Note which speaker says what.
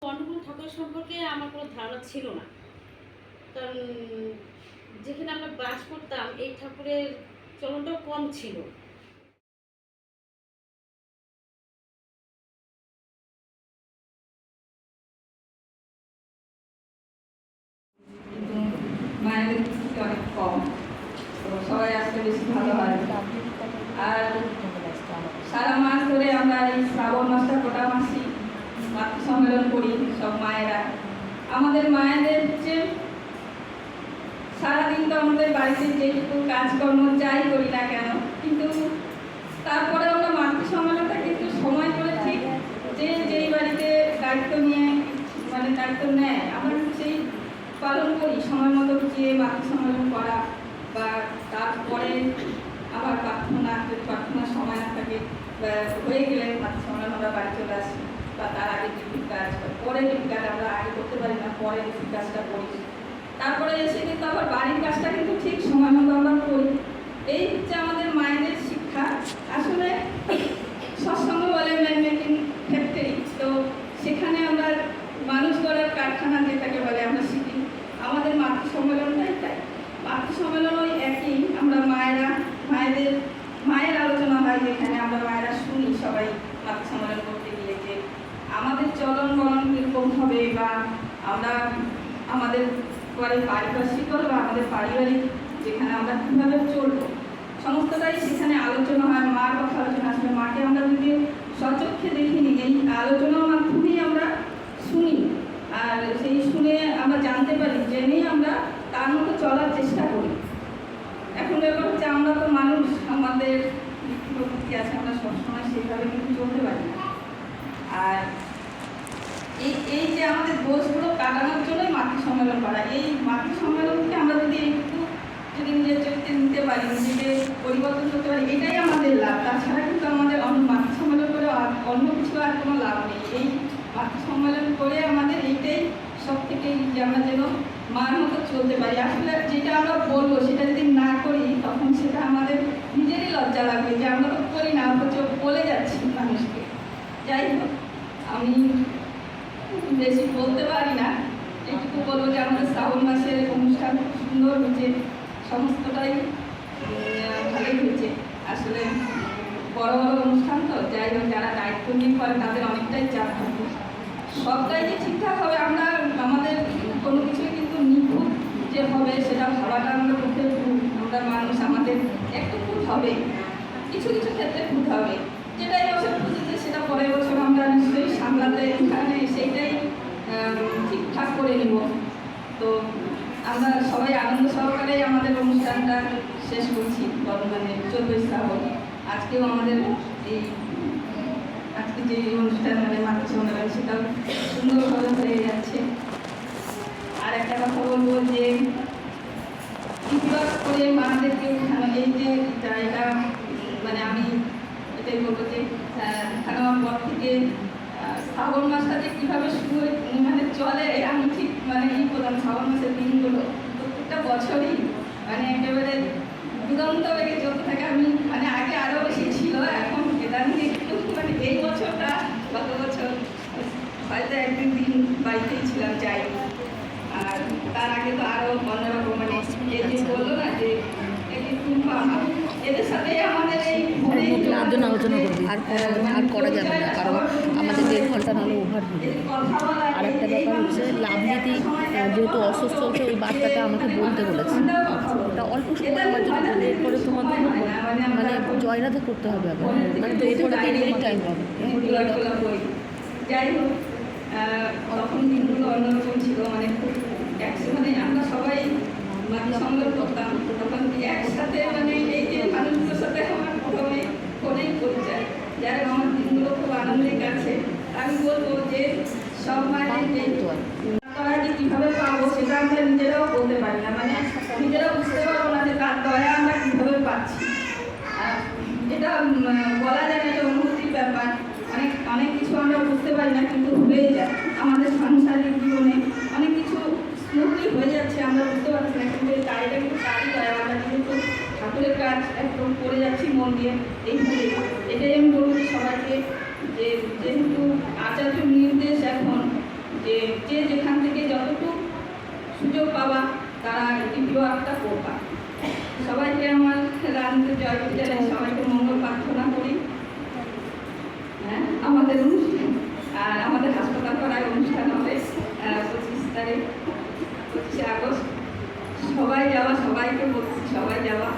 Speaker 1: অন্নপূর্ণা ঠাকুর সম্পর্কে আমার কোনো ধারণা ছিল না, কারণ যেখানে আমরা বাস করতাম এই ঠাকুরের চলনটাও কম ছিল।
Speaker 2: কিন্তু মায়ের উপস্থিতি অনেক কম, তো সবাই আসলে বেশি ভালো হয়। আর সারা মাস ধরে আমরা এই শ্রাবণ মাসটা গোটা মাসই মাতৃ সম্মেলন করি সব মায়েরা। আমাদের মায়েদের হচ্ছে সারাদিন তো আমাদের বাড়িতে যেটুকু কাজকর্ম যাই করি না কেন, কিন্তু তারপরে আমরা মাতৃ সম্মেলনটা কিন্তু সময় করে ঠিক যে যেই বাড়িতে দায়িত্ব নিয়ে দায়িত্ব নেয় আমরা সেই পালন করি। সময় মতো গিয়ে মাতৃ সম্মেলন করা, বা তারপরে আবার প্রার্থনা, যদি প্রার্থনার সময় না থাকে হয়ে গেলে মাতৃ সম্মেলন আমরা বাড়ি চলে আসি, বা তার আগে ডিউটির কাজ, পরে ডিউটির কাজ আমরা আগে করতে পারি না, পরে ডিউটির কাজটা করি। তারপরে এসে কিন্তু আবার বাড়ির কাজটা কিন্তু ঠিক সময় মতো আমরা করি। এই হচ্ছে আমাদের মায়েদের শিক্ষা। আসলে সৎসঙ্গ বলে মেকিং ফ্যাক্টরি, তো সেখানে আমরা মানুষ গড়ার কারখানা যেটাকে বলে আমরা শিখি। আমাদের মাতৃ সম্মেলনটাই তাই। মাতৃ সম্মেলন ওই একই, আমরা মায়ের আলোচনা হয়, যেখানে আমরা মায়েরা শুনি সবাই মাতৃ সম্মেলন করতে গিয়ে যে আমাদের চলন বলন কীরকম হবে, বা আমরা আমাদের পারিপার্শ্বিক বা আমাদের পারিবারিক যেখানে আমরা কীভাবে চলবো সমস্তটাই সেখানে আলোচনা হয়। মার কথা আলোচনা আসলে মাকে আমরা যদি স্বচক্ষে দেখিনি, এই আলোচনার মাধ্যমেই আমরা শুনি, আর সেই শুনে আমরা জানতে পারি, জেনেই আমরা তার মতো চলার চেষ্টা করি। এখন ব্যাপার হচ্ছে আমরা তো মানুষ, আমাদের প্রকৃতি আছে, আমরা সবসময় সেইভাবে কিন্তু চলতে পারি না। আর এই যে আমাদের দোষগুলো কাটানোর জন্যই মাতৃ সম্মেলন করা। এই মাতৃ সম্মেলনকে আমরা যদি একটু নিজের চরিত্রে নিতে পারি, নিজেকে পরিবর্তন করতে পারি, এটাই আমাদের লাভ। তাছাড়া কিন্তু আমাদের মাতৃ সম্মেলন করে অন্য কিছু আর কোনো লাভ নেই। এই মাতৃ সম্মেলন করে আমাদের এইটাই সব থেকে, যে আমরা যেন মার মতো চলতে পারি। আসলে যেটা আমরা বলবো সেটা যদি না করি, তখন সেটা আমাদের নিজেরই লজ্জা লাগবে যে আমরা তো করি না, অথচ বলে যাচ্ছি মানুষকে। যাই হোক, আমি বেশি বলতে পারি না, একটু বলবো যে আমাদের শ্রাবণ মাসের অনুষ্ঠান খুব সুন্দর হয়েছে, সমস্তটাই ভালোই হয়েছে। আসলে বড় বড় অনুষ্ঠান তো, যাই হোক, যারা দায়িত্ব নিয়ে করে তাদের অনেকটাই চাপ থাকে। সবটাই যে ঠিকঠাক হবে আমরা, আমাদের কোনো কিছুই কিন্তু নিখুঁত যে হবে সেটা ভাবাটা আমরা করতে, আমরা মানুষ, আমাদের একটু খুঁত হবে, কিছু কিছু ক্ষেত্রে খুঁত হবে। যেটা এই বছর খুঁজেছে সেটা পরের বছর আমরা নিশ্চয়ই সামলাতে এখানে সেইটাই ঠিকঠাক করে নেব। তো আমরা সবাই আনন্দ সহকারে আমাদের অনুষ্ঠানটা শেষ করছি, বর্তমানে 14ই শ্রাবণ। আজকেও আমাদের আজকে যে অনুষ্ঠান মাতৃ সম্মেলন সেটাও সুন্দরভাবে হয়ে যাচ্ছে। আর একটা কথা বলবো যে ইতিবাদ করে মাদেরকে উঠানো, এই যে এটা আমি এটাই বলবো যে খাওয়ার পর থেকে শ্রাবণ মাসটাতে কীভাবে শুরু চলে, আমি ঠিক এই বললাম শ্রাবণ মাসের দিনগুলো প্রত্যেকটা বছরই একেবারে দুরন্ত বেগে চলতে থাকে। আমি আগে আরও বেশি ছিল, এখন এটা নিয়ে একটু এই বছরটা, গত বছর হয়তো একদিন দিন বাড়িতেই ছিলাম, যাই। আর তার আগে তো আরও অন্যরকম এই যে বললো না যে এদের সাথে আমাদের এই
Speaker 3: আলোচনা করবি, আর করা যাবে না, কারণ আমাদের 1.5 ঘন্টা নাহলে ওভার হবে। আর একটা ব্যাপার হচ্ছে লাভনীতি, যেহেতু অসুস্থ চলছে, ওই বার্তাটা আমাকে বলতে বলেছে। ওটা অল্প সময় আমার জন্য বলে, এরপরে তোমাদের জয়রাধে করতে হবে আবার, তো এরপরে 3 মিনিট টাইম পাবে।
Speaker 2: যাই হোক, তখন দিনগুলো অন্যরকম ছিল, খুব একসাথে আমরা সবাই সংগ্রহ করতাম, তখন একসাথে এই যে মানুষগুলোর সাথে আমার প্রথমে ফোনেই পরিচয়, যারা আমার দিনগুলো খুব আনন্দের কাছে। আমি বলবো যে সব মায়ের কীভাবে পাবো সেটা আমরা নিজেরাও বলতে পারি না, নিজেরাও বুঝতে পারবো না যে তার দয়া আমরা কীভাবে পাচ্ছি। এটা বলা যায় না, এটা অনুভূতির ব্যাপার। অনেক কিছু আমরা বুঝতে পারি না, কিন্তু হয়ে যায় আমাদের সাংসারিক জীবনে, অনেক কিছু স্মুথলি হয়ে যাচ্ছে, আমরা বুঝতে পারছি না, কিন্তু এটা কিন্তু তারই দয়া। আমরা কিন্তু ঠাকুরের কাজ একদম করে যাচ্ছি মন দিয়ে। এইভাবে এটাই আমি বলছি সবাইকে, যে যেহেতু আচার্য নির্দেশ এখন যে যে যেখান থেকে যতটুকু সুযোগ পাবা তারা দ্বিতীয় একটা করবা। সবাইকে আমার রাজনীতি জয় জানাই, সবাইকে মঙ্গল প্রার্থনা করি। হ্যাঁ, আমাদের অনুষ্ঠান আর আমাদের হাসপাতাল পাড়ায় অনুষ্ঠান হবে 25 তারিখ, 25 আগস্ট। সবাই যাওয়া, সবাইকে বলছি সবাই যাওয়া।